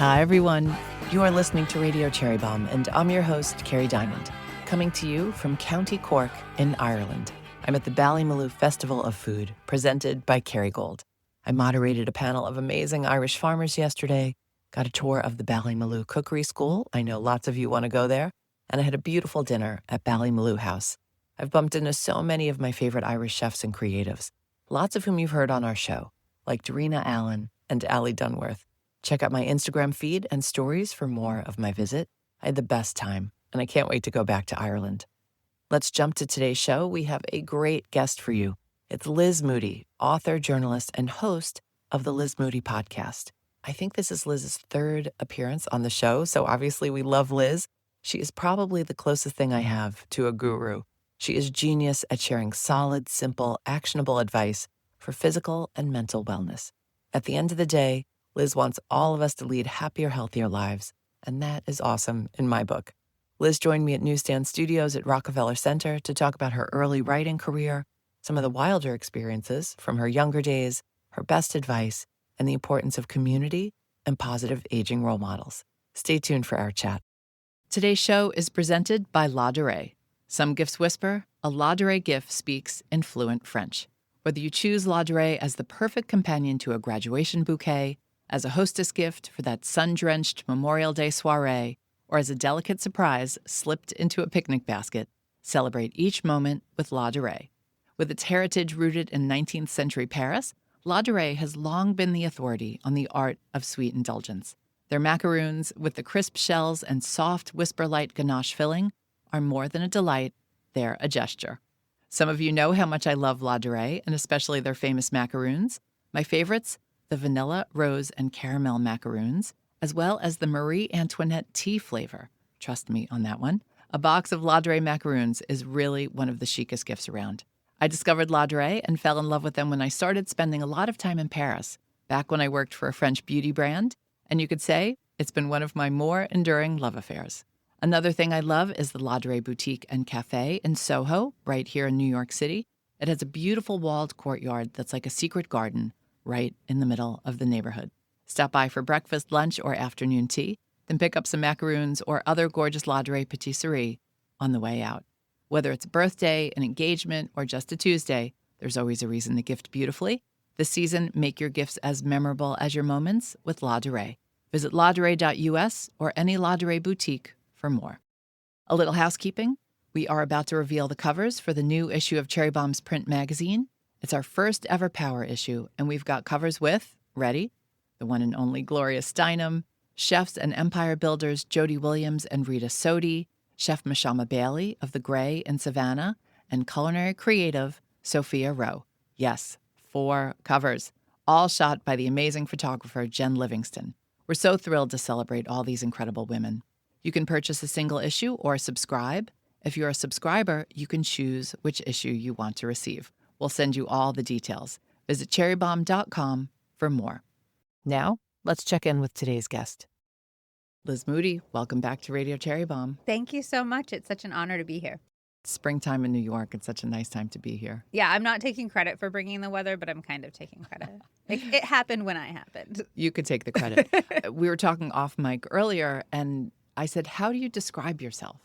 Hi, everyone. You are listening to Radio Cherry Bombe, and I'm your host, Carrie Diamond, coming to you from County Cork in Ireland. I'm at the Ballymaloe Festival of Food, presented by Kerrygold. I moderated a panel of amazing Irish farmers yesterday, got a tour of the Ballymaloe Cookery School. I know lots of you want to go there. And I had a beautiful dinner at Ballymaloe House. I've bumped into so many of my favorite Irish chefs and creatives, lots of whom you've heard on our show, like Darina Allen and Ali Dunworth. Check out my Instagram feed and stories for more of my visit. I had the best time, and I can't wait to go back to Ireland. Let's jump to today's show. We have a great guest for you. It's Liz Moody, author, journalist, and host of the Liz Moody Podcast. I think this is Liz's third appearance on the show, so obviously we love Liz. She is probably the closest thing I have to a guru. She is genius at sharing solid, simple, actionable advice for physical and mental wellness. At the end of the day, Liz wants all of us to lead happier, healthier lives, and that is awesome in my book. Liz joined me at Newsstand Studios at Rockefeller Center to talk about her early writing career, some of the wilder experiences from her younger days, her best advice, and the importance of community and positive aging role models. Stay tuned for our chat. Today's show is presented by La Durée. Some gifts whisper, a La Durée gift speaks in fluent French. Whether you choose La Durée as the perfect companion to a graduation bouquet, as a hostess gift for that sun-drenched Memorial Day soiree, or as a delicate surprise slipped into a picnic basket, celebrate each moment with La Durée. With its heritage rooted in 19th century Paris, La Durée has long been the authority on the art of sweet indulgence. Their macaroons, with the crisp shells and soft whisper-light ganache filling, are more than a delight, they're a gesture. Some of you know how much I love La Durée, and especially their famous macaroons. My favorites? The vanilla, rose, and caramel macaroons, as well as the Marie Antoinette tea flavor. Trust me on that one. A box of La Durée macaroons is really one of the chicest gifts around. I discovered La Durée and fell in love with them when I started spending a lot of time in Paris, back when I worked for a French beauty brand, and you could say it's been one of my more enduring love affairs. Another thing I love is the La Durée Boutique and Cafe in Soho, right here in New York City. It has a beautiful walled courtyard that's like a secret garden, right in the middle of the neighborhood. Stop by for breakfast, lunch, or afternoon tea, then pick up some macaroons or other gorgeous La Durée patisserie on the way out. Whether it's a birthday, an engagement, or just a Tuesday, there's always a reason to gift beautifully. This season, make your gifts as memorable as your moments with La Durée. Visit ladurée.us or any La Durée boutique for more. A little housekeeping. We are about to reveal the covers for the new issue of Cherry Bombe's print magazine. It's our first ever power issue, and we've got covers with, ready, the one and only Gloria Steinem, chefs and empire builders Jody Williams and Rita Sodi, Chef Mashama Bailey of The Grey in Savannah, and culinary creative Sophia Rowe. Yes, 4 covers, all shot by the amazing photographer Jen Livingston. We're so thrilled to celebrate all these incredible women. You can purchase a single issue or subscribe. If you're a subscriber, you can choose which issue you want to receive. We'll send you all the details. Visit cherrybombe.com for more. Now, let's check in with today's guest. Liz Moody, welcome back to Radio Cherry Bombe. Thank you so much. It's such an honor to be here. Springtime in New York. It's such a nice time to be here. Yeah, I'm not taking credit for bringing the weather, but I'm kind of taking credit. It happened when I happened. You could take the credit. We were talking off mic earlier, and I said, how do you describe yourself?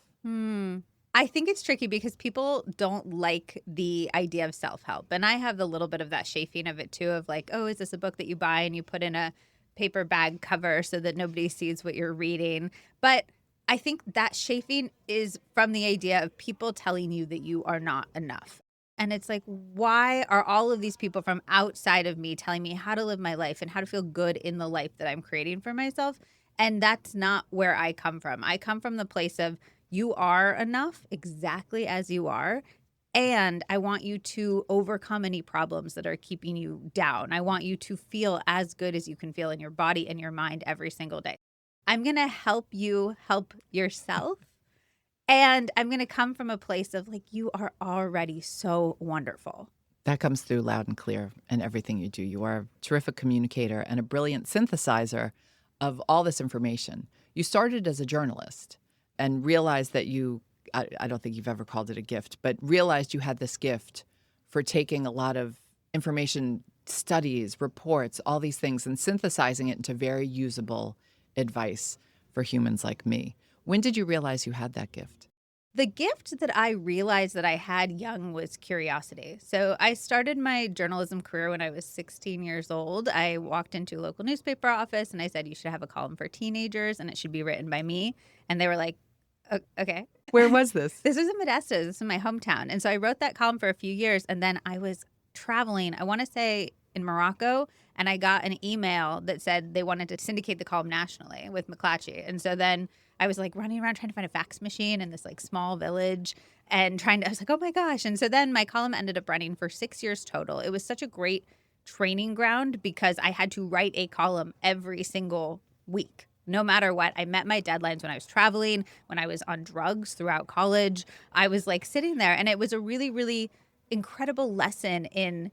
I think it's tricky because people don't like the idea of self-help. And I have a little bit of that chafing of it too, of like, oh, is this a book that you buy and you put in a paper bag cover so that nobody sees what you're reading? But I think that chafing is from the idea of people telling you that you are not enough. And it's like, why are all of these people from outside of me telling me how to live my life and how to feel good in the life that I'm creating for myself? And that's not where I come from. I come from the place of, you are enough exactly as you are. And I want you to overcome any problems that are keeping you down. I want you to feel as good as you can feel in your body and your mind every single day. I'm going to help you help yourself. And I'm going to come from a place of like, you are already so wonderful. That comes through loud and clear in everything you do. You are a terrific communicator and a brilliant synthesizer of all this information. You started as a journalist and realized that I don't think you've ever called it a gift, but realized you had this gift for taking a lot of information, studies, reports, all these things, and synthesizing it into very usable advice for humans like me. When did you realize you had that gift? The gift that I realized that I had young was curiosity. So I started my journalism career when I was 16 years old. I walked into a local newspaper office and I said, you should have a column for teenagers and it should be written by me. And they were like, okay. Where was this? This was in Modesto. This is my hometown. And so I wrote that column for a few years. And then I was traveling, I want to say in Morocco. And I got an email that said they wanted to syndicate the column nationally with McClatchy. And so then I was like running around trying to find a fax machine in this like small village and I was like, oh my gosh. And so then my column ended up running for 6 years total. It was such a great training ground because I had to write a column every single week. No matter what, I met my deadlines when I was traveling, when I was on drugs throughout college. I was like sitting there and it was a really, really incredible lesson in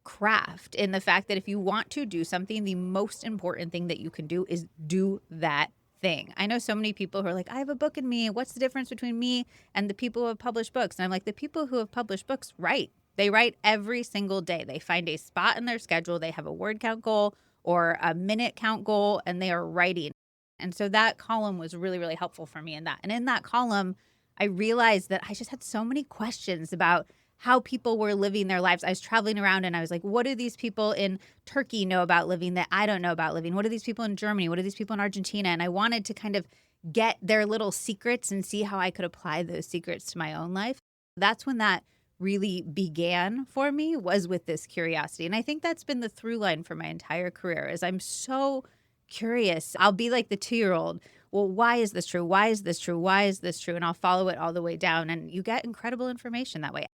craft, in the fact that if you want to do something, the most important thing that you can do is do that thing. I know so many people who are like, I have a book in me. What's the difference between me and the people who have published books? And I'm like, the people who have published books write. They write every single day. They find a spot in their schedule. They have a word count goal or a minute count goal, and they are writing. And so that column was really, really helpful for me in that. And in that column, I realized that I just had so many questions about how people were living their lives. I was traveling around and I was like, what do these people in Turkey know about living that I don't know about living? What do these people in Germany? What do these people in Argentina? And I wanted to kind of get their little secrets and see how I could apply those secrets to my own life. That's when that really began for me, was with this curiosity. And I think that's been the through line for my entire career, is I'm so curious. I'll be like the 2-year-old. Well, why is this true? Why is this true? Why is this true? And I'll follow it all the way down. And you get incredible information that way.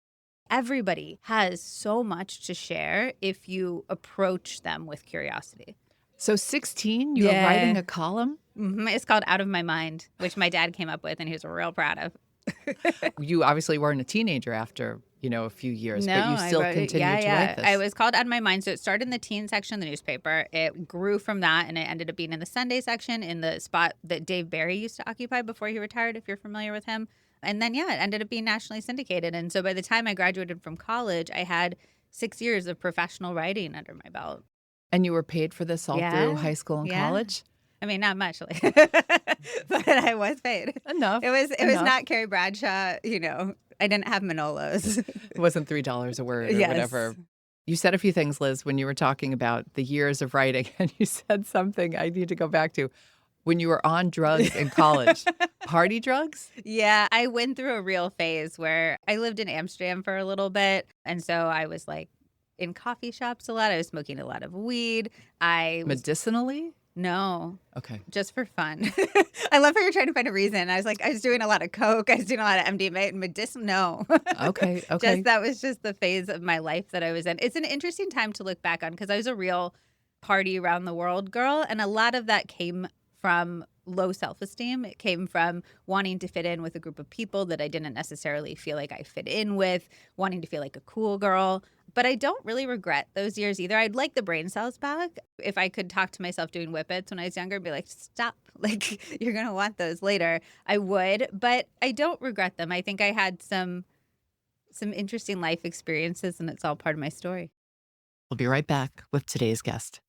Everybody has so much to share if you approach them with curiosity. So 16, you were writing a column? Mm-hmm. It's called Out of My Mind, which my dad came up with and he was real proud of. You obviously weren't a teenager after, a few years, but you still continued to write this. It was called Out of My Mind. So it started in the teen section of the newspaper. It grew from that and it ended up being in the Sunday section in the spot that Dave Barry used to occupy before he retired, if you're familiar with him. And then, it ended up being nationally syndicated. And so by the time I graduated from college, I had 6 years of professional writing under my belt. And you were paid for this all through high school and college? I mean, not much, but I was paid. Enough. It was not Carrie Bradshaw, I didn't have Manolos. It wasn't $3 a word or whatever. You said a few things, Liz, when you were talking about the years of writing, and you said something I need to go back to. When you were on drugs in college, party drugs? Yeah, I went through a real phase where I lived in Amsterdam for a little bit. And so I was like in coffee shops a lot. I was smoking a lot of weed. Medicinally? No. Okay. Just for fun. I love how you're trying to find a reason. I was doing a lot of coke. I was doing a lot of MDMA and medicinal. No. Okay. That was just the phase of my life that I was in. It's an interesting time to look back on because I was a real party around the world girl. And a lot of that came from low self-esteem. It came from wanting to fit in with a group of people that I didn't necessarily feel like I fit in with, wanting to feel like a cool girl. But I don't really regret those years either. I'd like the brain cells back. If I could talk to myself doing whippets when I was younger, I'd be like, stop, like you're going to want those later. I would, but I don't regret them. I think I had some interesting life experiences and it's all part of my story. We'll be right back with today's guest.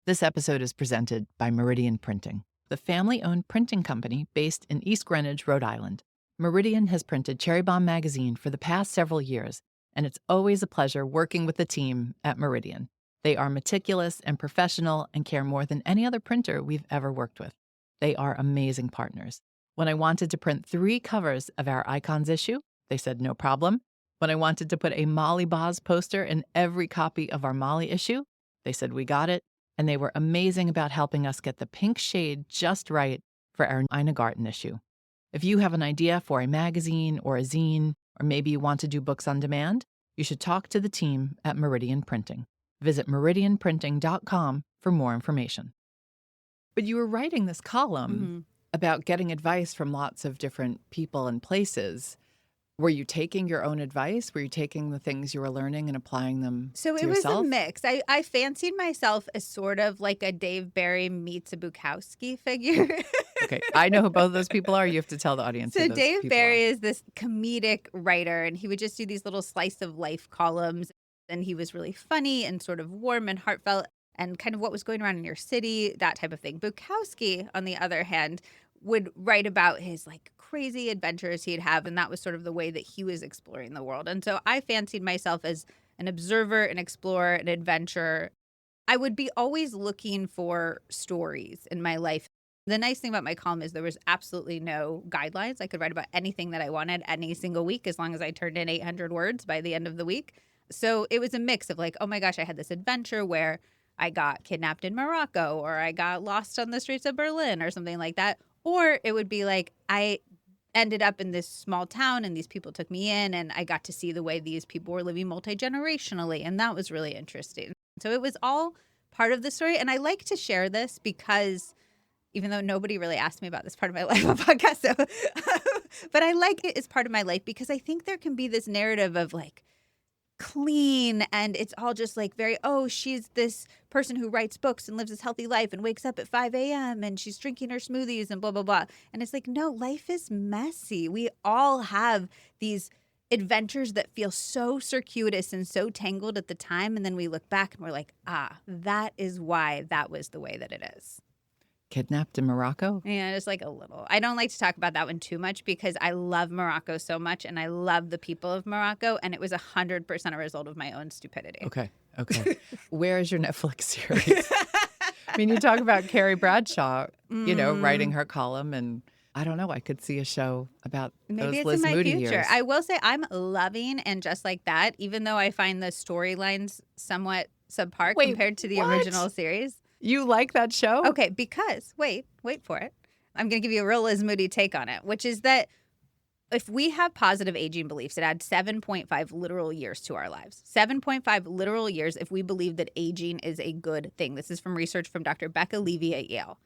This episode is presented by Meridian Printing, the family-owned printing company based in East Greenwich, Rhode Island. Meridian has printed Cherry Bombe magazine for the past several years, and it's always a pleasure working with the team at Meridian. They are meticulous and professional and care more than any other printer we've ever worked with. They are amazing partners. When I wanted to print 3 covers of our Icons issue, they said no problem. When I wanted to put a Molly Boz poster in every copy of our Molly issue, they said we got it. And they were amazing about helping us get the pink shade just right for our Ina Garten issue. If you have an idea for a magazine or a zine, or maybe you want to do books on demand, you should talk to the team at Meridian Printing. Visit meridianprinting.com for more information. But you were writing this column about getting advice from lots of different people and places. Were you taking your own advice? Were you taking the things you were learning and applying them to yourself? So it was a mix. I fancied myself as sort of like a Dave Barry meets a Bukowski figure. Okay. I know who both of those people are. You have to tell the audience who So those Dave people Barry are. is this comedic writer, and he would just do these little slice of life columns. And he was really funny and sort of warm and heartfelt. and kind of what was going around in your city, that type of thing. Bukowski, on the other hand, would write about his like crazy adventures he'd have, and that was sort of the way that he was exploring the world. And so I fancied myself as an observer, an explorer, an adventurer. I would be always looking for stories in my life. The nice thing about my column is there was absolutely no guidelines. I could write about anything that I wanted any single week as long as I turned in 800 words by the end of the week. So it was a mix of like, oh my gosh, I had this adventure where I got kidnapped in Morocco, or I got lost on the streets of Berlin or something like that. Or it would be like I ended up in this small town and these people took me in and I got to see the way these people were living multi-generationally. And that was really interesting. So it was all part of the story. And I like to share this because even though nobody really asked me about this part of my life on podcast, so, but I like it as part of my life because I think there can be this narrative of like clean and it's all just like very, oh, she's this person who writes books and lives this healthy life and wakes up at 5 a.m. and she's drinking her smoothies and blah, blah, blah. And it's like, no, life is messy. We all have these adventures that feel so circuitous and so tangled at the time. And then we look back and we're like, that is why that was the way that it is. Kidnapped in Morocco? Yeah, just like a little. I don't like to talk about that one too much because I love Morocco so much and I love the people of Morocco, and it was 100% a result of my own stupidity. Okay. Where is your Netflix series? I mean, you talk about Carrie Bradshaw, writing her column, and I don't know, I could see a show about Maybe those Liz in my Moody future. years. I will say I'm loving And Just Like That, even though I find the storylines somewhat subpar compared to the original series. You like that show? Okay, because, wait for it. I'm going to give you a real Liz Moody take on it, which is that if we have positive aging beliefs, it adds 7.5 literal years to our lives. 7.5 literal years if we believe that aging is a good thing. This is from research from Dr. Becca Levy at Yale.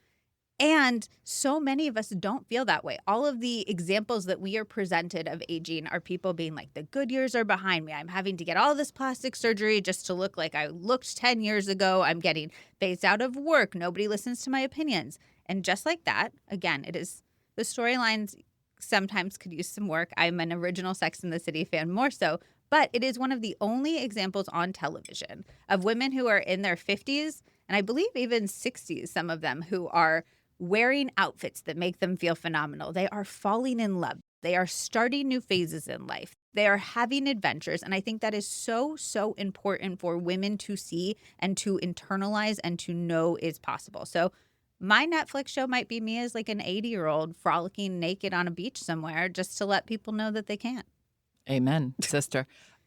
And so many of us don't feel that way. All of the examples that we are presented of aging are people being like, the good years are behind me. I'm having to get all this plastic surgery just to look like I looked 10 years ago. I'm getting phased out of work. Nobody listens to my opinions. And just like that, again, it is the storylines sometimes could use some work. I'm an original Sex and the City fan more so, but it is one of the only examples on television of women who are in their 50s and I believe even 60s, some of them who are wearing outfits that make them feel phenomenal. They are falling in love. They are starting new phases in life. They are having adventures. And I think that is so, so important for women to see and to internalize and to know is possible. So my Netflix show might be me as like an 80-year-old frolicking naked on a beach somewhere just to let people know that they can. Amen, sister.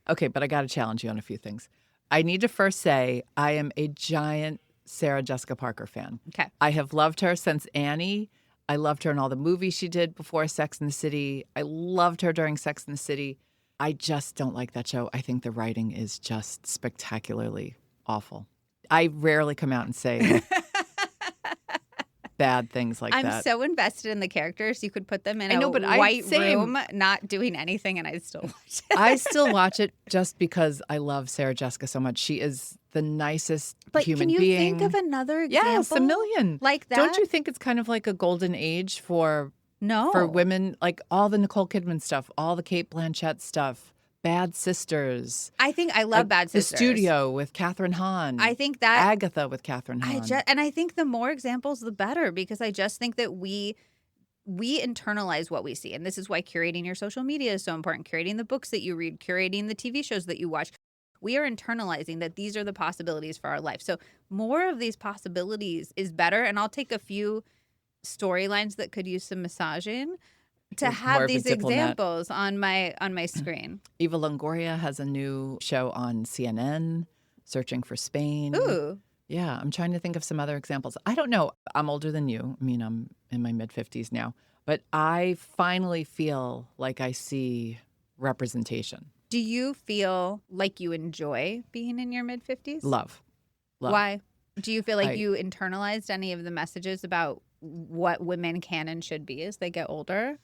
Okay, but I got to challenge you on a few things. I need to first say I am a giant Sarah Jessica Parker fan. Okay. I have loved her since Annie. I loved her in all the movies she did before Sex and the City. I loved her during Sex and the City. I just don't like that show. I think the writing is just spectacularly awful. I rarely come out and say bad things like that. I'm so invested in the characters. You could put them in a white room, not doing anything, and I'd still watch it. I still watch it just because I love Sarah Jessica so much. She is the nicest human being. But can you think of another example? Yes, a million. Like that? Don't you think it's kind of like a golden age for women? Like all the Nicole Kidman stuff, all the Cate Blanchett stuff, Bad Sisters. I think I love Bad Sisters. The Studio with Kathryn Hahn. I think that Agatha with Kathryn Hahn. And I think the more examples, the better, because I just think that we internalize what we see. And this is why curating your social media is so important. Curating the books that you read, curating the TV shows that you watch. We are internalizing that these are the possibilities for our life. So more of these possibilities is better. And I'll take a few storylines that could use some massaging to have these examples on my screen. Eva Longoria has a new show on CNN, Searching for Spain. Ooh. Yeah, I'm trying to think of some other examples. I don't know. I'm older than you. I mean, I'm in my mid-50s now. But I finally feel like I see representation. Do you feel like you enjoy being in your mid-50s? Love. Why? Do you feel like you internalized any of the messages about what women can and should be as they get older?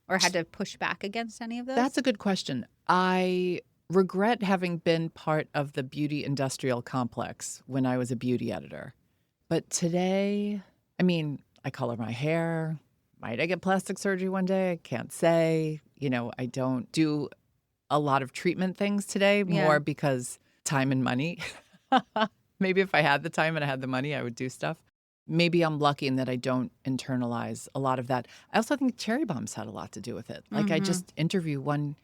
Or had to push back against any of those? That's a good question. I regret having been part of the beauty industrial complex when I was a beauty editor. But today, I mean, I color my hair. Might I get plastic surgery one day? I can't say. I don't do a lot of treatment things today, more because time and money. Maybe if I had the time and I had the money, I would do stuff. Maybe I'm lucky in that I don't internalize a lot of that. I also think cherry bombs had a lot to do with it. Like I just interview one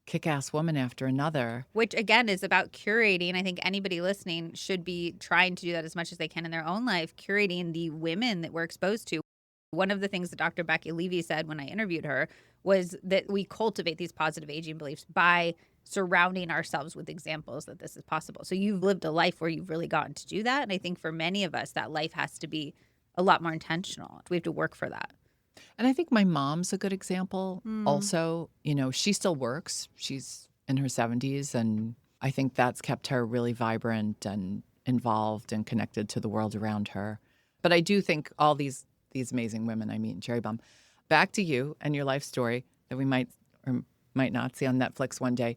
kick-ass woman after another. Which, again, is about curating. I think anybody listening should be trying to do that as much as they can in their own life, curating the women that we're exposed to. One of the things that Dr. Becky Levy said when I interviewed her was that we cultivate these positive aging beliefs by surrounding ourselves with examples that this is possible. So you've lived a life where you've really gotten to do that. And I think for many of us, that life has to be a lot more intentional. We have to work for that. And I think my mom's a good example. Also, she still works. She's in her 70s, and I think that's kept her really vibrant and involved and connected to the world around her. But I do think all these amazing women I meet in Cherry Bomb. Back to you and your life story that we might or might not see on Netflix one day.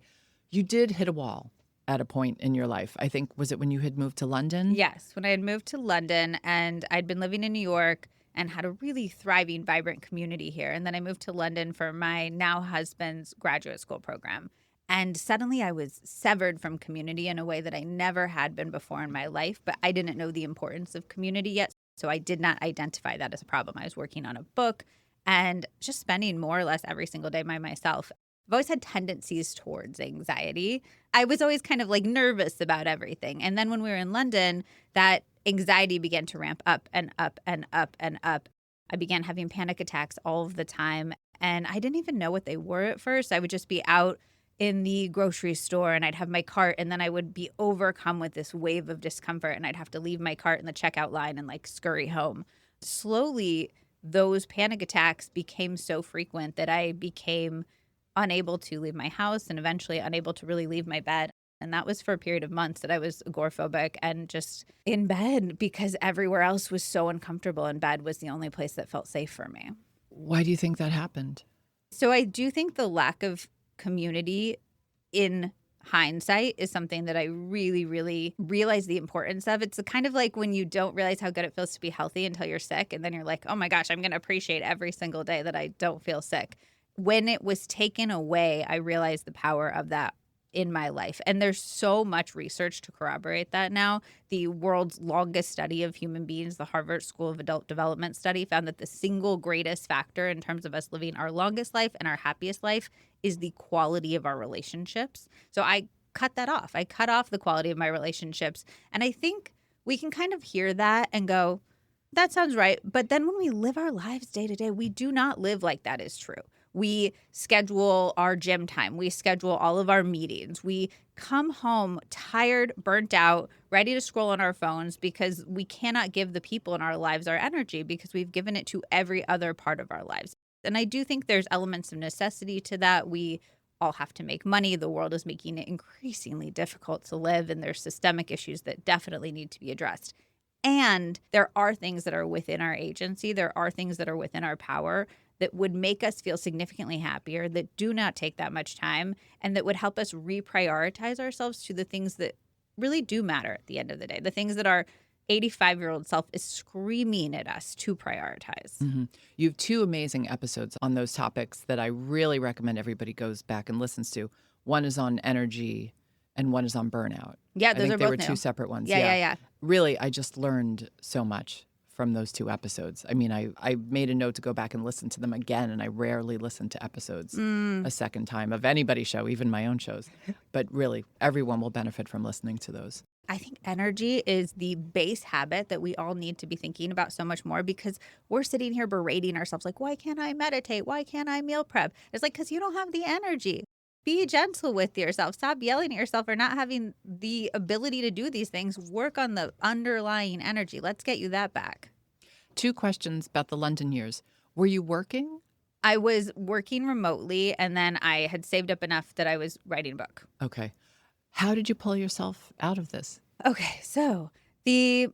You did hit a wall at a point in your life. I think, was it when you had moved to London? Yes, when I had moved to London and I'd been living in New York and had a really thriving, vibrant community here. And then I moved to London for my now husband's graduate school program. And suddenly I was severed from community in a way that I never had been before in my life, but I didn't know the importance of community yet. So I did not identify that as a problem. I was working on a book and just spending more or less every single day by myself. I've always had tendencies towards anxiety. I was always kind of like nervous about everything. And then when we were in London, that anxiety began to ramp up and up and up and up. I began having panic attacks all of the time. And I didn't even know what they were at first. I would just be out in the grocery store and I'd have my cart and then I would be overcome with this wave of discomfort and I'd have to leave my cart in the checkout line and like scurry home. Slowly, those panic attacks became so frequent that I became unable to leave my house and eventually unable to really leave my bed. And that was for a period of months that I was agoraphobic and just in bed because everywhere else was so uncomfortable and bed was the only place that felt safe for me. Why do you think that happened? So I do think the lack of community in hindsight is something that I really, really realize the importance of. It's kind of like when you don't realize how good it feels to be healthy until you're sick. And then you're like, oh my gosh, I'm going to appreciate every single day that I don't feel sick. When it was taken away, I realized the power of that in my life. And there's so much research to corroborate that now. The world's longest study of human beings, the Harvard School of Adult Development study, found that the single greatest factor in terms of us living our longest life and our happiest life is the quality of our relationships. So I cut that off. I cut off the quality of my relationships. And I think we can kind of hear that and go, that sounds right. But then when we live our lives day to day, we do not live like that is true. We schedule our gym time. We schedule all of our meetings. We come home tired, burnt out, ready to scroll on our phones because we cannot give the people in our lives our energy because we've given it to every other part of our lives. And I do think there's elements of necessity to that. We all have to make money. The world is making it increasingly difficult to live, and there's systemic issues that definitely need to be addressed. And there are things that are within our agency. There are things that are within our power that would make us feel significantly happier, that do not take that much time, and that would help us reprioritize ourselves to the things that really do matter at the end of the day, the things that our 85-year-old self is screaming at us to prioritize. Mm-hmm. You have two amazing episodes on those topics that I really recommend everybody goes back and listens to. One is on energy and one is on burnout. Yeah, I those think are they both were new. two separate ones. Yeah. Really, I just learned so much from those two episodes. I mean, I made a note to go back and listen to them again, and I rarely listen to episodes a second time of anybody's show, even my own shows. But really, everyone will benefit from listening to those. I think energy is the base habit that we all need to be thinking about so much more because we're sitting here berating ourselves like, why can't I meditate? Why can't I meal prep? It's like, because you don't have the energy. Be gentle with yourself. Stop yelling at yourself for not having the ability to do these things. Work on the underlying energy. Let's get you that back. Two questions about the London years. Were you working? I was working remotely, and then I had saved up enough that I was writing a book. Okay. How did you pull yourself out of this? Okay, so the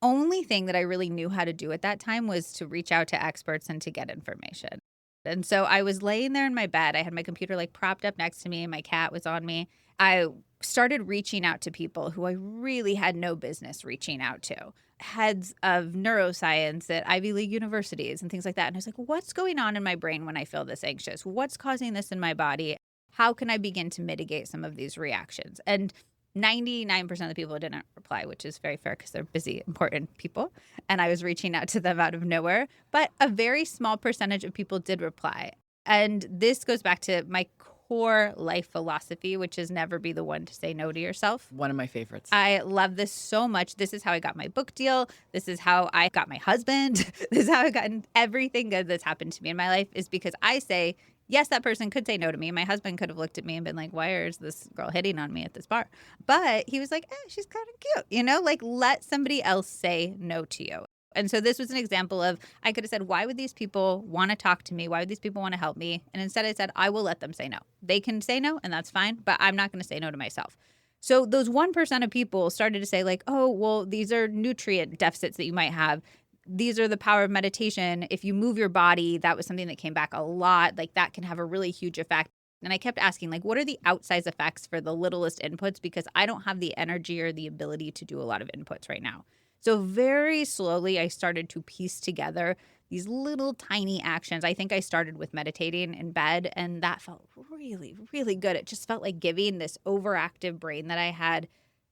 only thing that I really knew how to do at that time was to reach out to experts and to get information. And so I was laying there in my bed. I had my computer like propped up next to me and my cat was on me. I started reaching out to people who I really had no business reaching out to. Heads of neuroscience at Ivy League universities and things like that. And I was like, what's going on in my brain when I feel this anxious? What's causing this in my body? How can I begin to mitigate some of these reactions? And 99% of the people didn't reply, which is very fair because they're busy, important people. And I was reaching out to them out of nowhere. But a very small percentage of people did reply. And this goes back to my core life philosophy, which is never be the one to say no to yourself. One of my favorites. I love this so much. This is how I got my book deal. This is how I got my husband. This is how I've gotten everything good that's happened to me in my life, is because I say, yes, that person could say no to me. My husband could have looked at me and been like, why is this girl hitting on me at this bar? But he was like, she's kind of cute. You know, like, let somebody else say no to you. And so this was an example of, I could have said, why would these people want to talk to me? Why would these people want to help me? And instead I said, I will let them say no. They can say no, and that's fine, but I'm not going to say no to myself. So those 1% of people started to say like, oh, well, these are nutrient deficits that you might have. These are the power of meditation. If you move your body, that was something that came back a lot. Like, that can have a really huge effect. And I kept asking, like, what are the outsized effects for the littlest inputs? Because I don't have the energy or the ability to do a lot of inputs right now. So very slowly, I started to piece together these little tiny actions. I think I started with meditating in bed, and that felt really, really good. It just felt like giving this overactive brain that I had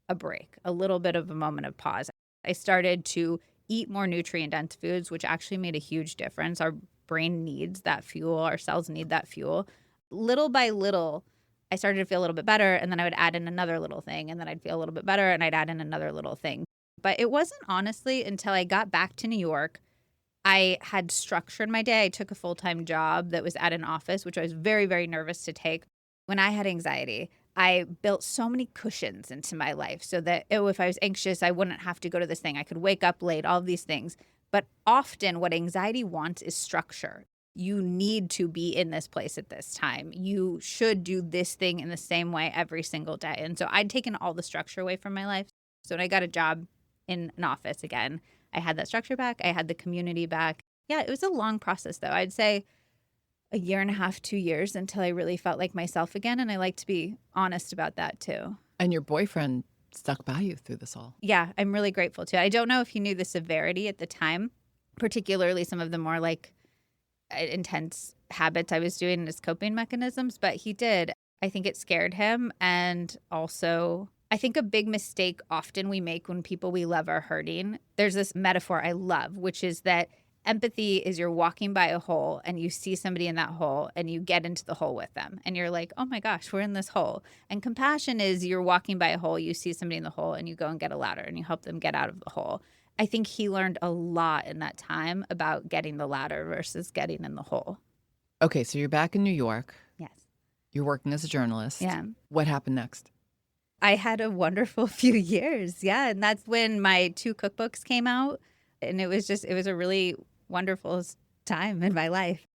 a break, a little bit of a moment of pause. I started to eat more nutrient-dense foods, which actually made a huge difference. Our brain needs that fuel. Our cells need that fuel. Little by little, I started to feel a little bit better, and then I would add in another little thing, and then I'd feel a little bit better, and I'd add in another little thing. But it wasn't honestly until I got back to New York, I had structure in my day. I took a full-time job that was at an office, which I was very, very nervous to take. When I had anxiety, I built so many cushions into my life so that if I was anxious, I wouldn't have to go to this thing. I could wake up late, all of these things. But often what anxiety wants is structure. You need to be in this place at this time. You should do this thing in the same way every single day. And so I'd taken all the structure away from my life. So when I got a job in an office again, I had that structure back. I had the community back. Yeah, it was a long process, though. I'd say a year and a half, 2 years until I really felt like myself again. And I like to be honest about that, too. And your boyfriend stuck by you through this all. Yeah, I'm really grateful, too. I don't know if he knew the severity at the time, particularly some of the more like intense habits I was doing as coping mechanisms, but he did. I think it scared him. And also, I think a big mistake often we make when people we love are hurting, there's this metaphor I love, which is that empathy is you're walking by a hole and you see somebody in that hole and you get into the hole with them. And you're like, oh my gosh, we're in this hole. And compassion is you're walking by a hole, you see somebody in the hole and you go and get a ladder and you help them get out of the hole. I think he learned a lot in that time about getting the ladder versus getting in the hole. Okay, so you're back in New York. Yes. You're working as a journalist. Yeah. What happened next? I had a wonderful few years. Yeah. And that's when my 2 cookbooks came out. And it was a really wonderful time in my life.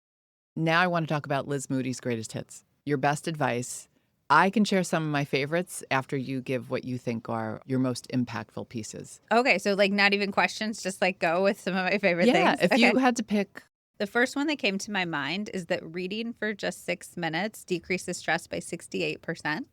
Now I want to talk about Liz Moody's greatest hits. Your best advice. I can share some of my favorites after you give what you think are your most impactful pieces. Okay. So like not even questions, just like go with some of my favorite things. Yeah. If you had to pick. The first one that came to my mind is that reading for just 6 minutes decreases stress by 68%.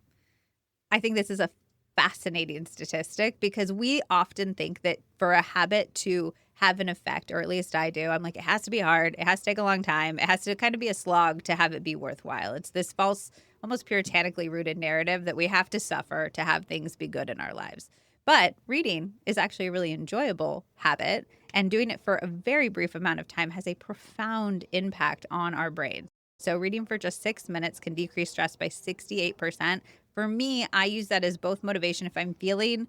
I think this is a fascinating statistic because we often think that for a habit to have an effect, or at least I do, I'm like, it has to be hard. It has to take a long time. It has to kind of be a slog to have it be worthwhile. It's this false, almost puritanically rooted narrative that we have to suffer to have things be good in our lives. But reading is actually a really enjoyable habit, and doing it for a very brief amount of time has a profound impact on our brain. So reading for just 6 minutes can decrease stress by 68%. For me, I use that as both motivation. If I'm feeling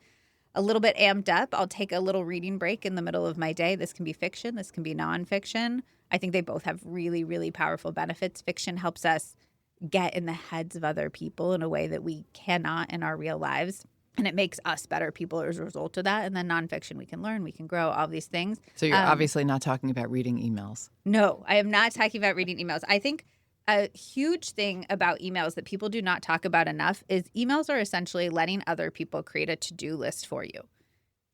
a little bit amped up, I'll take a little reading break in the middle of my day. This can be fiction. This can be nonfiction. I think they both have really, really powerful benefits. Fiction helps us get in the heads of other people in a way that we cannot in our real lives. And it makes us better people as a result of that. And then nonfiction, we can learn, we can grow, all these things. So you're obviously not talking about reading emails. No, I am not talking about reading emails. I think a huge thing about emails that people do not talk about enough is emails are essentially letting other people create a to-do list for you.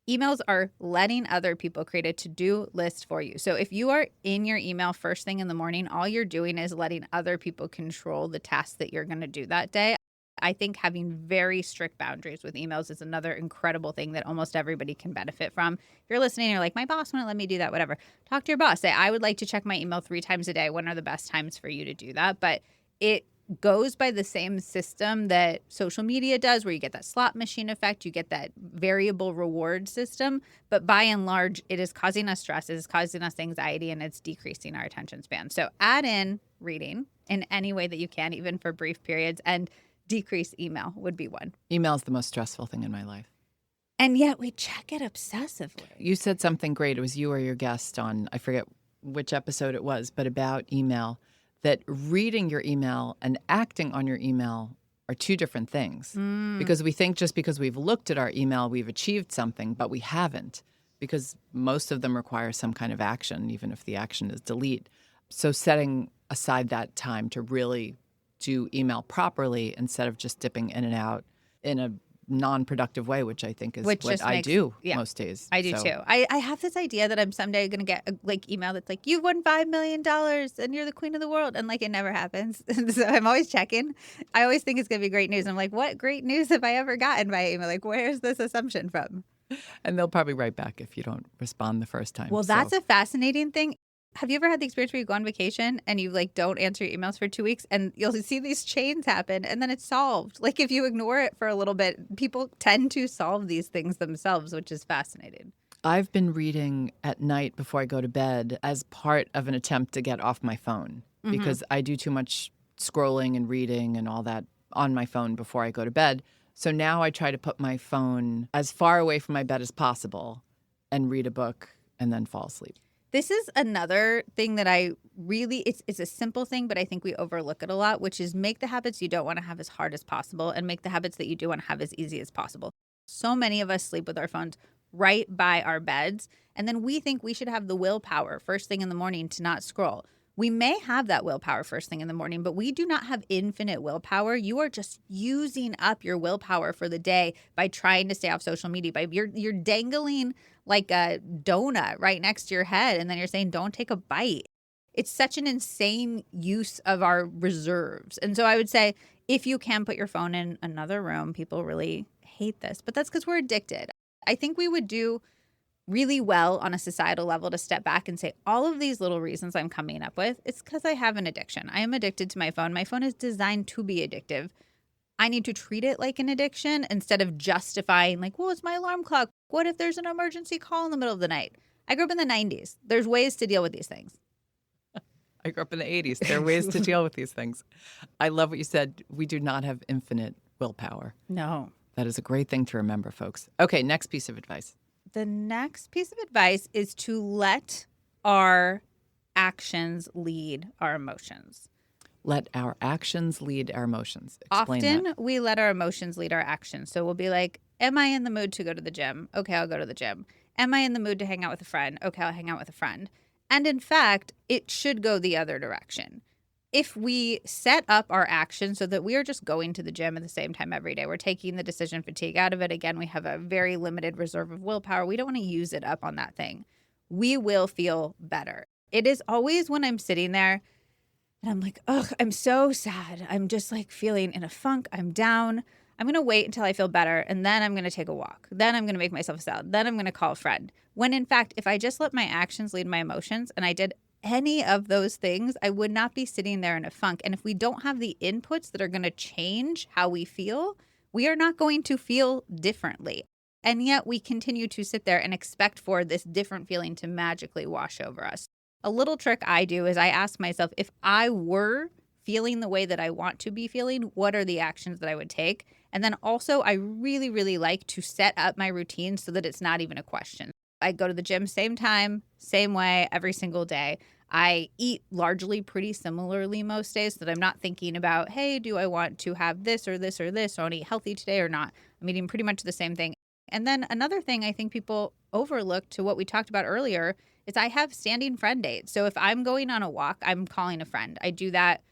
Emails are letting other people create a to-do list for you. So if you are in your email first thing in the morning, all you're doing is letting other people control the tasks that you're going to do that day. I think having very strict boundaries with emails is another incredible thing that almost everybody can benefit from. If you're listening and you're like, my boss wouldn't let me do that, whatever. Talk to your boss. Say, I would like to check my email 3 times a day. When are the best times for you to do that? But it goes by the same system that social media does, where you get that slot machine effect, you get that variable reward system. But by and large, it is causing us stress, it is causing us anxiety, and it's decreasing our attention span. So add in reading in any way that you can, even for brief periods, and decrease email would be one. Email is the most stressful thing in my life. And yet we check it obsessively. You said something great. It was you or your guest on, I forget which episode it was, but about email, that reading your email and acting on your email are two different things. Because we think just because we've looked at our email, we've achieved something, but we haven't, because most of them require some kind of action, even if the action is delete. So setting aside that time to really do email properly instead of just dipping in and out in a non-productive way, which I think is what I do most days. I do too. I have this idea that I'm someday going to get a email that's like, you've won $5 million and you're the queen of the world. And it never happens. So I'm always checking. I always think it's going to be great news. I'm like, what great news have I ever gotten by email? Where's this assumption from? And they'll probably write back if you don't respond the first time. Well, that's a fascinating thing. Have you ever had the experience where you go on vacation and you don't answer your emails for 2 weeks and you'll see these chains happen and then it's solved? If you ignore it for a little bit, people tend to solve these things themselves, which is fascinating. I've been reading at night before I go to bed as part of an attempt to get off my phone because I do too much scrolling and reading and all that on my phone before I go to bed. So now I try to put my phone as far away from my bed as possible and read a book and then fall asleep. This is another thing that I really, it's a simple thing, but I think we overlook it a lot, which is make the habits you don't want to have as hard as possible and make the habits that you do want to have as easy as possible. So many of us sleep with our phones right by our beds, and then we think we should have the willpower first thing in the morning to not scroll. We may have that willpower first thing in the morning, but we do not have infinite willpower. You are just using up your willpower for the day by trying to stay off social media. You're dangling like a donut right next to your head, and then you're saying, don't take a bite. It's such an insane use of our reserves. And so I would say, if you can put your phone in another room, people really hate this, but that's because we're addicted. I think we would do really well on a societal level to step back and say, all of these little reasons I'm coming up with, it's because I have an addiction. I am addicted to my phone. My phone is designed to be addictive. I need to treat it like an addiction instead of justifying well, it's my alarm clock. What if there's an emergency call in the middle of the night? I grew up in the 90s. There's ways to deal with these things. I grew up in the 80s. There are ways to deal with these things. I love what you said. We do not have infinite willpower. No. That is a great thing to remember, folks. Okay, next piece of advice. The next piece of advice is to let our actions lead our emotions. Let our actions lead our emotions. Explain Often that. we let our emotions lead our actions. So we'll be like, am I in the mood to go to the gym? Okay, I'll go to the gym. Am I in the mood to hang out with a friend? Okay, I'll hang out with a friend. And in fact, it should go the other direction. If we set up our actions so that we are just going to the gym at the same time every day, we're taking the decision fatigue out of it. Again, we have a very limited reserve of willpower. We don't want to use it up on that thing. We will feel better. It is always when I'm sitting there and I'm like, ugh, I'm so sad. I'm just feeling in a funk. I'm down. I'm going to wait until I feel better. And then I'm going to take a walk. Then I'm going to make myself a salad. Then I'm going to call a friend. When in fact, if I just let my actions lead my emotions and I did any of those things, I would not be sitting there in a funk. And if we don't have the inputs that are going to change how we feel, we are not going to feel differently. And yet we continue to sit there and expect for this different feeling to magically wash over us. A little trick I do is I ask myself, if I were feeling the way that I want to be feeling, what are the actions that I would take? And then also, I really, really like to set up my routine so that it's not even a question. I go to the gym same time, same way, every single day. I eat largely pretty similarly most days so that I'm not thinking about, hey, do I want to have this or this or this? Or I want to eat healthy today or not? I'm eating pretty much the same thing. And then another thing I think people overlook to what we talked about earlier is I have standing friend dates. So if I'm going on a walk, I'm calling a friend. I do that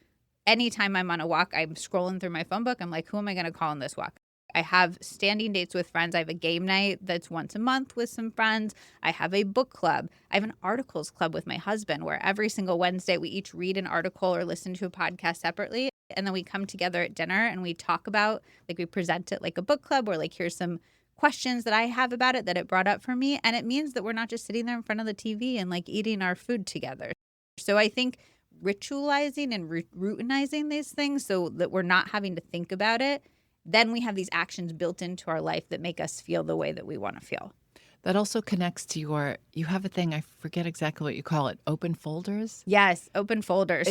anytime I'm on a walk. I'm scrolling through my phone book. I'm like, who am I going to call on this walk? I have standing dates with friends. I have a game night that's once a month with some friends. I have a book club. I have an articles club with my husband where every single Wednesday we each read an article or listen to a podcast separately. And then we come together at dinner and we talk about, we present it like a book club or here's some questions that I have about it that it brought up for me. And it means that we're not just sitting there in front of the TV and eating our food together. So I think ritualizing and routinizing these things so that we're not having to think about it, then we have these actions built into our life that make us feel the way that we want to feel. That also connects to you have a thing, I forget exactly what you call it, open folders? Yes, open folders.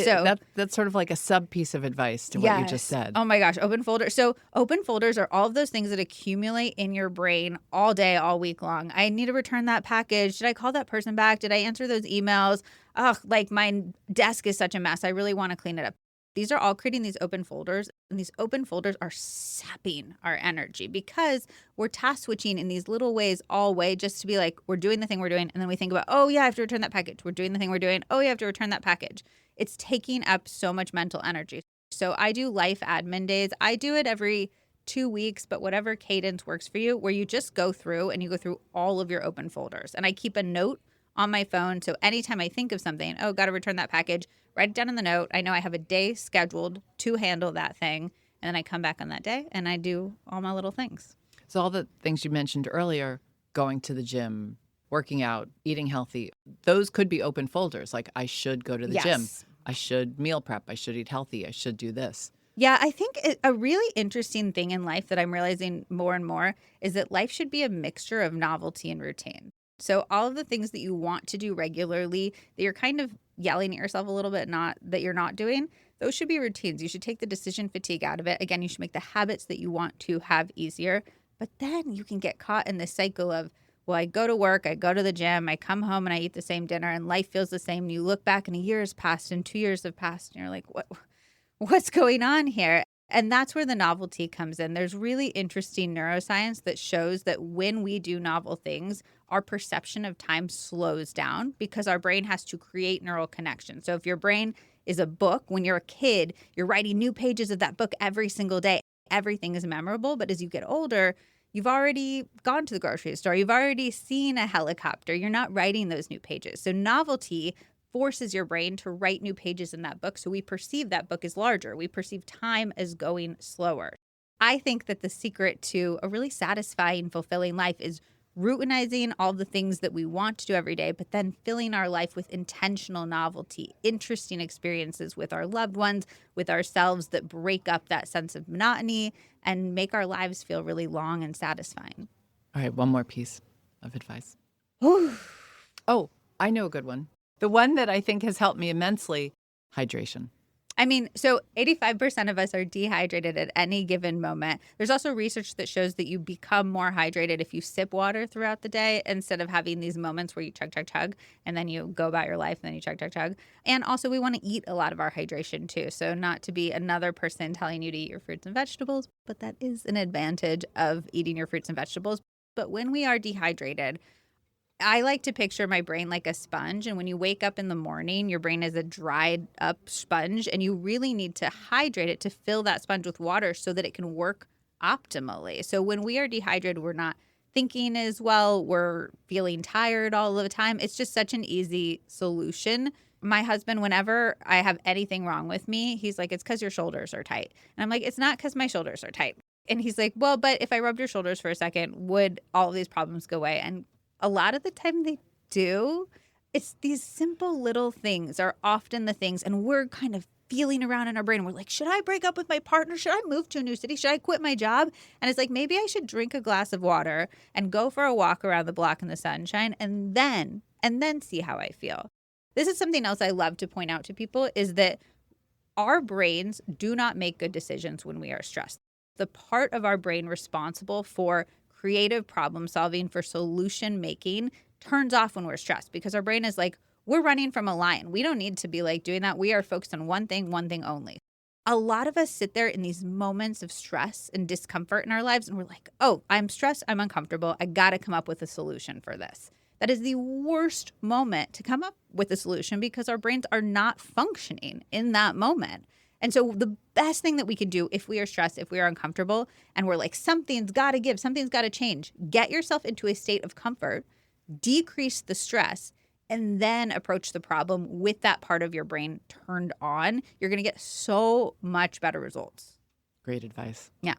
That's sort of like a sub piece of advice to what you just said. Oh my gosh, open folders. So open folders are all of those things that accumulate in your brain all day, all week long. I need to return that package. Did I call that person back? Did I answer those emails? Ugh, like my desk is such a mess. I really want to clean it up. These are all creating these open folders, and these open folders are sapping our energy because we're task switching in these little ways all way just to be like, we're doing the thing we're doing. And then we think about, oh yeah, I have to return that package. We're doing the thing we're doing. Oh, you have to return that package. It's taking up so much mental energy. So I do life admin days. I do it every 2 weeks, but whatever cadence works for you, where you just go through and you go through all of your open folders. And I keep a note on my phone. So anytime I think of something, oh, got to return that package, write it down in the note. I know I have a day scheduled to handle that thing. And then I come back on that day and I do all my little things. So all the things you mentioned earlier, going to the gym, working out, eating healthy, those could be open folders. Like I should go to the gym. I should meal prep. I should eat healthy. I should do this. Yeah, I think a really interesting thing in life that I'm realizing more and more is that life should be a mixture of novelty and routine. So all of the things that you want to do regularly that you're kind of yelling at yourself a little bit not that you're not doing, those should be routines. You should take the decision fatigue out of it. Again, you should make the habits that you want to have easier. But then you can get caught in this cycle of, well, I go to work, I go to the gym, I come home and I eat the same dinner and life feels the same. And you look back and a year has passed and 2 years have passed and you're like, what's going on here? And that's where the novelty comes in. There's really interesting neuroscience that shows that when we do novel things, our perception of time slows down because our brain has to create neural connections. So if your brain is a book, when you're a kid, you're writing new pages of that book every single day. Everything is memorable. But as you get older, you've already gone to the grocery store. You've already seen a helicopter. You're not writing those new pages. So novelty forces your brain to write new pages in that book. So we perceive that book as larger. We perceive time as going slower. I think that the secret to a really satisfying, fulfilling life is routinizing all the things that we want to do every day, but then filling our life with intentional novelty, interesting experiences with our loved ones, with ourselves that break up that sense of monotony and make our lives feel really long and satisfying. All right, one more piece of advice. Oh, I know a good one. The one that I think has helped me immensely, hydration. I mean, so 85% of us are dehydrated at any given moment. There's also research that shows that you become more hydrated if you sip water throughout the day instead of having these moments where you chug, chug, chug, and then you go about your life and then you chug, chug, chug. And also we want to eat a lot of our hydration too. So not to be another person telling you to eat your fruits and vegetables, but that is an advantage of eating your fruits and vegetables. But when we are dehydrated, I like to picture my brain like a sponge. And when you wake up in the morning, your brain is a dried up sponge and you really need to hydrate it to fill that sponge with water so that it can work optimally. So when we are dehydrated, we're not thinking as well. We're feeling tired all the time. It's just such an easy solution. My husband, whenever I have anything wrong with me, he's like, it's because your shoulders are tight. And I'm like, it's not because my shoulders are tight. And he's like, well, but if I rubbed your shoulders for a second, would all of these problems go away? And a lot of the time they do. It's these simple little things are often the things. And we're kind of feeling around in our brain. We're like, should I break up with my partner? Should I move to a new city? Should I quit my job? And it's like, maybe I should drink a glass of water and go for a walk around the block in the sunshine and then see how I feel. This is something else I love to point out to people is that our brains do not make good decisions when we are stressed. The part of our brain responsible for creative problem solving, for solution making, turns off when we're stressed because our brain is like, we're running from a lion. We don't need to be like doing that. We are focused on one thing only. A lot of us sit there in these moments of stress and discomfort in our lives and we're like, oh, I'm stressed. I'm uncomfortable. I got to come up with a solution for this. That is the worst moment to come up with a solution because our brains are not functioning in that moment. And so the best thing that we can do if we are stressed, if we are uncomfortable, and we're like, something's got to give, something's got to change, get yourself into a state of comfort, decrease the stress, and then approach the problem with that part of your brain turned on. You're going to get so much better results. Great advice. Yeah.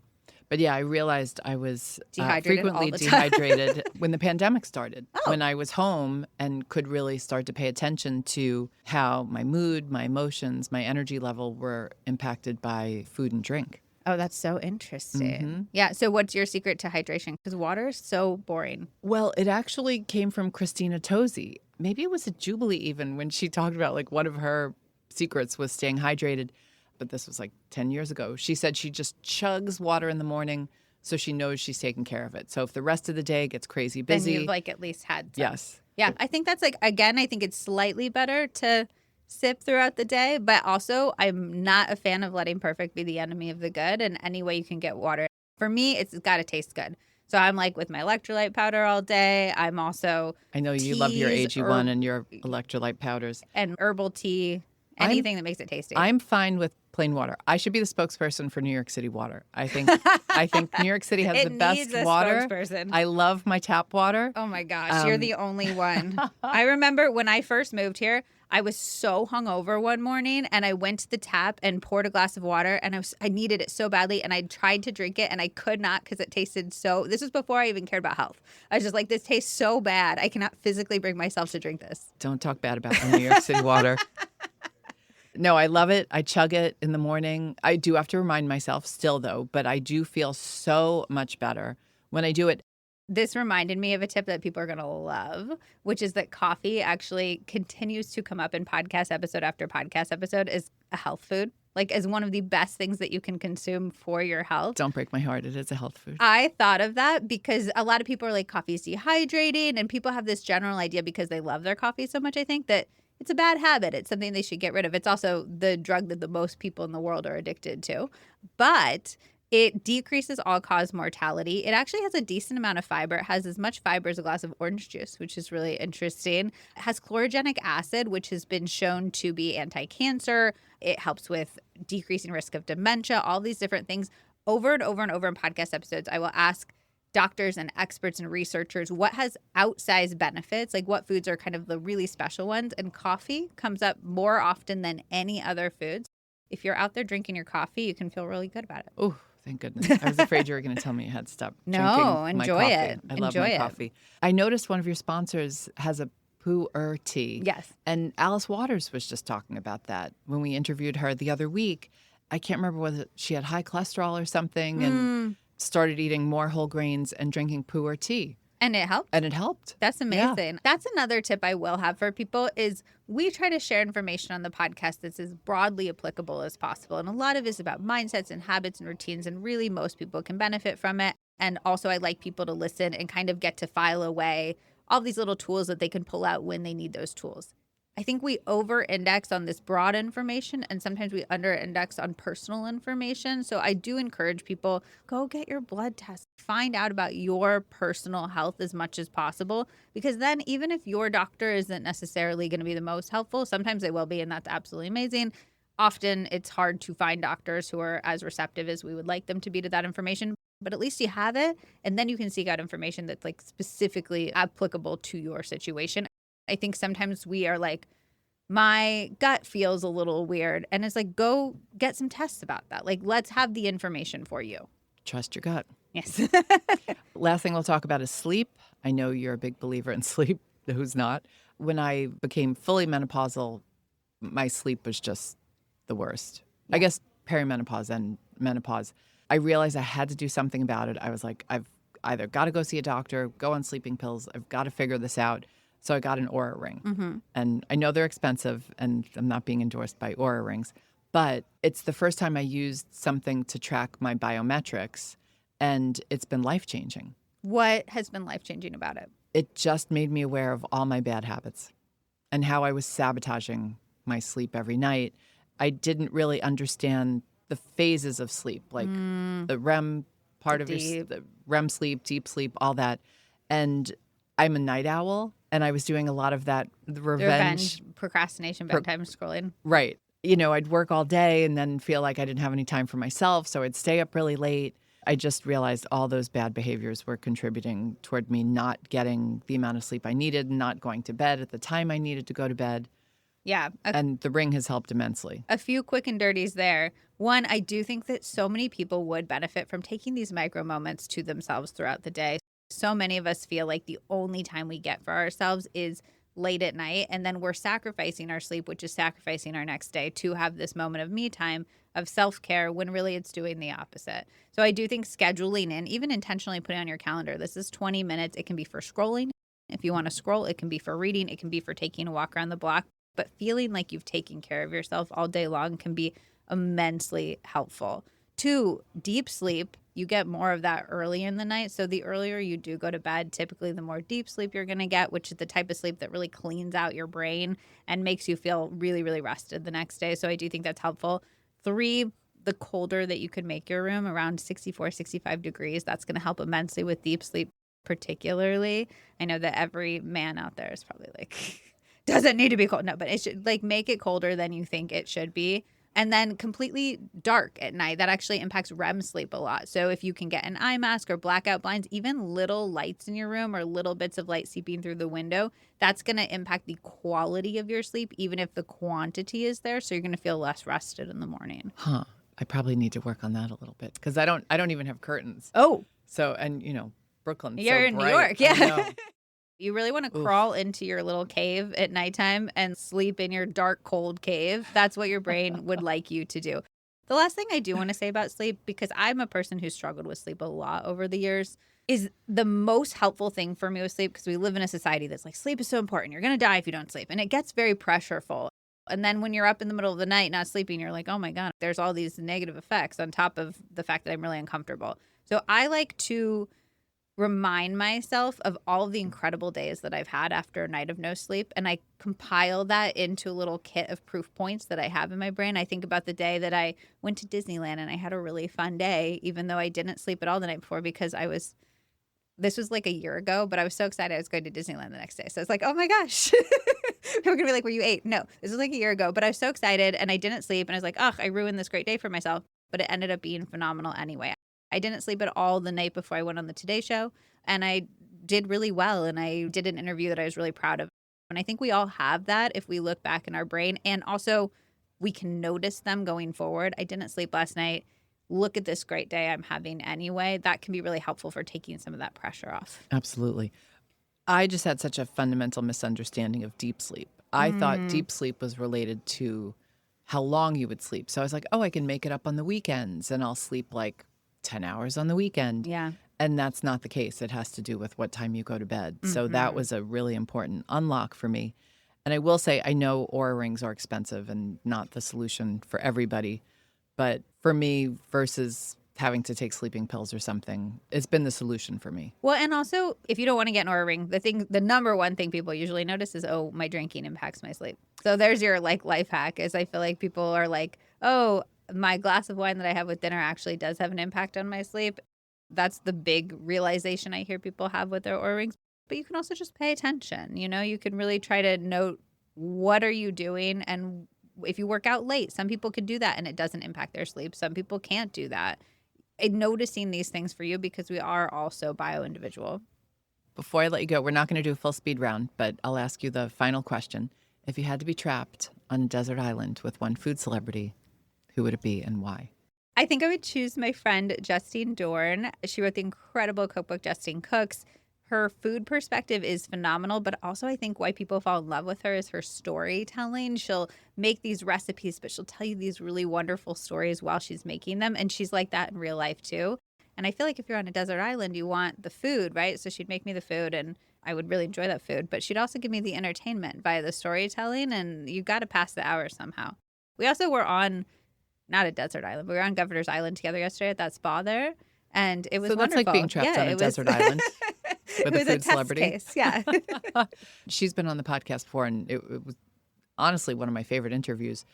But yeah, I realized I was Dehydrated all frequently the time. dehydrated when the pandemic started, Oh. when I was home and could really start to pay attention to how my mood, my emotions, my energy level were impacted by food and drink. Oh, that's so interesting. Mm-hmm. Yeah. So what's your secret to hydration? Because water is so boring. Well, it actually came from Christina Tosi. Maybe it was at Jubilee even when she talked about like one of her secrets was staying hydrated. But this was like 10 years ago. She said she just chugs water in the morning so she knows she's taking care of it. So if the rest of the day gets crazy busy. Then you've like at least had some. Yes. Yeah. I think that's like, again, I think it's slightly better to sip throughout the day, but also I'm not a fan of letting perfect be the enemy of the good. And any way you can get water. For me, it's got to taste good. So I'm like with my electrolyte powder all day. I'm also I know you love your teas AG1 and your electrolyte powders. and herbal tea, anything that makes it tasty. I'm fine with plain water. I should be the spokesperson for New York City water. I think New York City has It the best needs a water. spokesperson. I love my tap water. Oh my gosh, you're the only one. I remember when I first moved here, I was so hungover one morning and I went to the tap and poured a glass of water and I needed it so badly and I tried to drink it and I could not because it tasted so, this was before I even cared about health. I was just like, this tastes so bad. I cannot physically bring myself to drink this. Don't talk bad about the New York City water. No, I love it. I chug it in the morning. I do have to remind myself still, though, but I do feel so much better when I do it. This reminded me of a tip that people are going to love, which is that coffee actually continues to come up in podcast episode after podcast episode as a health food, like as one of the best things that you can consume for your health. Don't break my heart. It is a health food. I thought of that because a lot of people are like, coffee is dehydrating, and people have this general idea because they love their coffee so much, I think, that it's a bad habit. It's something they should get rid of. It's also the drug that the most people in the world are addicted to. But it decreases all-cause mortality. It actually has a decent amount of fiber. It has as much fiber as a glass of orange juice, which is really interesting. It has chlorogenic acid, which has been shown to be anti-cancer. It helps with decreasing risk of dementia, all these different things. Over and over and over in podcast episodes, I will ask doctors and experts and researchers what has outsized benefits, like what foods are kind of the really special ones. And coffee comes up more often than any other foods. If you're out there drinking your coffee, you can feel really good about it. Oh, thank goodness. I was afraid you were going to tell me you had to stop drinking my enjoy coffee. it. I love Enjoy my it. coffee. I noticed one of your sponsors has a pu'er tea. Yes. And Alice Waters was just talking about that when we interviewed her the other week. I can't remember whether she had high cholesterol or something and started eating more whole grains and drinking pu'er tea. And it helped. And it helped. That's amazing. Yeah. That's another tip I will have for people is we try to share information on the podcast that's as broadly applicable as possible. And a lot of it is about mindsets and habits and routines. And really most people can benefit from it. And also I like people to listen and kind of get to file away all these little tools that they can pull out when they need those tools. I think we over-index on this broad information and sometimes we under-index on personal information. So I do encourage people, go get your blood test. Find out about your personal health as much as possible because then even if your doctor isn't necessarily going to be the most helpful, sometimes they will be and that's absolutely amazing. Often it's hard to find doctors who are as receptive as we would like them to be to that information. But at least you have it and then you can seek out information that's like specifically applicable to your situation. I think sometimes we are like, my gut feels a little weird. And it's like, go get some tests about that. Like, let's have the information for you. Trust your gut. Yes. Last thing we'll talk about is sleep. I know you're a big believer in sleep. Who's not? When I became fully menopausal, my sleep was just the worst. Yeah. I guess perimenopause and menopause. I realized I had to do something about it. I was like, I've either got to go see a doctor, go on sleeping pills. I've got to figure this out. So I got an Oura ring. Mm-hmm. And I know they're expensive, and I'm not being endorsed by Oura rings, but it's the first time I used something to track my biometrics, and it's been life-changing. What has been life-changing about it? It just made me aware of all my bad habits and how I was sabotaging my sleep every night. I didn't really understand the phases of sleep, like the REM part of the REM sleep, deep sleep, all that. And I'm a night owl. And I was doing a lot of that, the revenge procrastination, bedtime scrolling. Right. You know, I'd work all day and then feel like I didn't have any time for myself. So I'd stay up really late. I just realized all those bad behaviors were contributing toward me not getting the amount of sleep I needed, not going to bed at the time I needed to go to bed. Yeah. And the ring has helped immensely. A few quick and dirties there. One, I do think that so many people would benefit from taking these micro moments to themselves throughout the day. So many of us feel like the only time we get for ourselves is late at night, and then we're sacrificing our sleep, which is sacrificing our next day, to have this moment of me time, of self-care, when really it's doing the opposite. So I do think scheduling in, even intentionally putting on your calendar, this is 20 minutes. It can be for scrolling. If you want to scroll, it can be for reading. It can be for taking a walk around the block. But feeling like you've taken care of yourself all day long can be immensely helpful. 2, deep sleep. You get more of that early in the night. So the earlier you do go to bed, typically the more deep sleep you're going to get, which is the type of sleep that really cleans out your brain and makes you feel really, really rested the next day. So I do think that's helpful. 3, the colder that you could make your room, around 64, 65 degrees, that's going to help immensely with deep sleep particularly. I know that every man out there is probably like, doesn't need to be cold. No, but it should, like, make it colder than you think it should be. And then completely dark at night. That actually impacts REM sleep a lot. So if you can get an eye mask or blackout blinds, even little lights in your room or little bits of light seeping through the window, that's going to impact the quality of your sleep, even if the quantity is there. So you're going to feel less rested in the morning. Huh. I probably need to work on that a little bit because I don't even have curtains. Oh. So, and you know, Brooklyn's You're so in bright. New York. Yeah. I know. You really want to Oof. crawl into your little cave at nighttime and sleep in your dark, cold cave. That's what your brain would like you to do. The last thing I do want to say about sleep, because I'm a person who's struggled with sleep a lot over the years, is the most helpful thing for me with sleep, because we live in a society that's like, sleep is so important. You're going to die if you don't sleep. And it gets very pressureful. And then when you're up in the middle of the night not sleeping, you're like, oh my God, there's all these negative effects on top of the fact that I'm really uncomfortable. So I like to remind myself of all of the incredible days that I've had after a night of no sleep. And I compile that into a little kit of proof points that I have in my brain. I think about the day that I went to Disneyland and I had a really fun day, even though I didn't sleep at all the night before, because this was like a year ago, but I was so excited I was going to Disneyland the next day. So it's like, oh my gosh. People are going to be like, were you 8? No, this was like a year ago, but I was so excited and I didn't sleep. And I was like, I ruined this great day for myself. But it ended up being phenomenal anyway. I didn't sleep at all the night before I went on the Today Show, and I did really well, and I did an interview that I was really proud of. And I think we all have that if we look back in our brain, and also we can notice them going forward. I didn't sleep last night. Look at this great day I'm having anyway. That can be really helpful for taking some of that pressure off. Absolutely. I just had such a fundamental misunderstanding of deep sleep. I thought deep sleep was related to how long you would sleep. So I was like, I can make it up on the weekends, and I'll sleep like 10 hours on the weekend. Yeah. And that's not the case. It has to do with what time you go to bed. So that was a really important unlock for me. And I will say, I know Oura rings are expensive and not the solution for everybody. But for me, versus having to take sleeping pills or something, it's been the solution for me. Well, and also, if you don't want to get an Oura ring, the number one thing people usually notice is, my drinking impacts my sleep. So there's your life hack, is I feel like people are like, my glass of wine that I have with dinner actually does have an impact on my sleep. That's the big realization I hear people have with their Oura rings. But you can also just pay attention. You can really try to note, what are you doing? And if you work out late, some people can do that and it doesn't impact their sleep. Some people can't do that. And noticing these things for you, because we are also bio-individual. Before I let you go, we're not going to do a full speed round, but I'll ask you the final question. If you had to be trapped on a desert island with one food celebrity, who would it be and why? I think I would choose my friend Justine Dorn. She wrote the incredible cookbook Justine Cooks. Her food perspective is phenomenal, but also I think why people fall in love with her is her storytelling. She'll make these recipes, but she'll tell you these really wonderful stories while she's making them. And she's like that in real life too. And I feel like if you're on a desert island, you want the food, right? So she'd make me the food and I would really enjoy that food. But she'd also give me the entertainment via the storytelling, and you got to pass the hour somehow. We also were on, not a desert island, but we were on Governor's Island together yesterday at that spa there. And it was so that's wonderful. like being trapped on a desert island with a food celebrity. Case, yeah. She's been on the podcast before, and it was honestly one of my favorite interviews.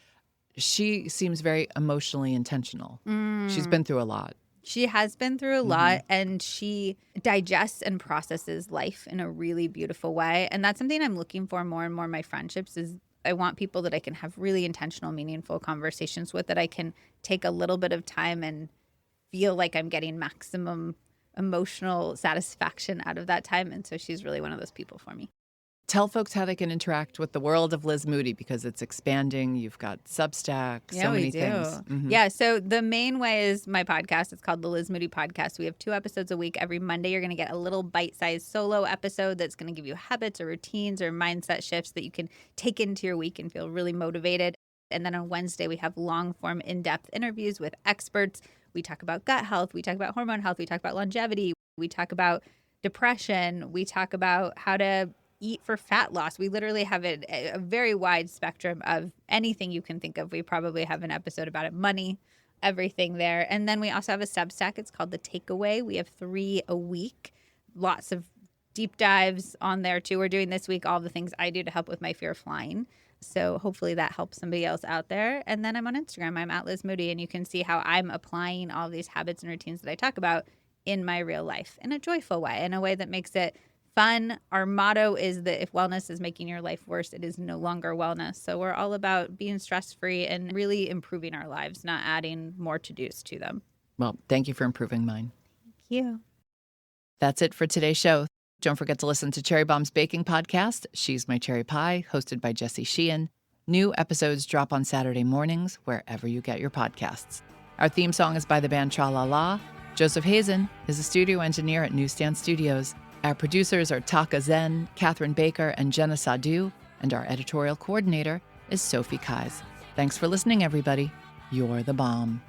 She seems very emotionally intentional. She's been through a lot. She has been through a lot, and she digests and processes life in a really beautiful way. And that's something I'm looking for more and more in my friendships, is I want people that I can have really intentional, meaningful conversations with, that I can take a little bit of time and feel like I'm getting maximum emotional satisfaction out of that time. And so she's really one of those people for me. Tell folks how they can interact with the world of Liz Moody because it's expanding. You've got Substack, so many things. Mm-hmm. Yeah, so the main way is my podcast. It's called the Liz Moody Podcast. We have 2 episodes a week. Every Monday, you're going to get a little bite-sized solo episode that's going to give you habits or routines or mindset shifts that you can take into your week and feel really motivated. And then on Wednesday, we have long-form, in-depth interviews with experts. We talk about gut health. We talk about hormone health. We talk about longevity. We talk about depression. We talk about how to eat for fat loss. We literally have a very wide spectrum of anything you can think of. We probably have an episode about it, money, everything there. And then we also have a Substack. It's called The Takeaway. We have 3 a week. Lots of deep dives on there too. We're doing this week all the things I do to help with my fear of flying. So hopefully that helps somebody else out there. And then I'm on Instagram. I'm at Liz Moody, and you can see how I'm applying all these habits and routines that I talk about in my real life in a joyful way, in a way that makes it fun. Our motto is that if wellness is making your life worse, it is no longer wellness. So we're all about being stress-free and really improving our lives, not adding more to-dos to them. Well, thank you for improving mine. Thank you. That's it for today's show. Don't forget to listen to Cherry Bomb's baking podcast, She's My Cherry Pie, hosted by Jessie Sheehan. New episodes drop on Saturday mornings, wherever you get your podcasts. Our theme song is by the band Tra La La. Joseph Hazen is a studio engineer at Newsstand Studios. Our producers are Taka Zen, Catherine Baker, and Jenna Sadu, and our editorial coordinator is Sophie Kais. Thanks for listening, everybody. You're the bomb.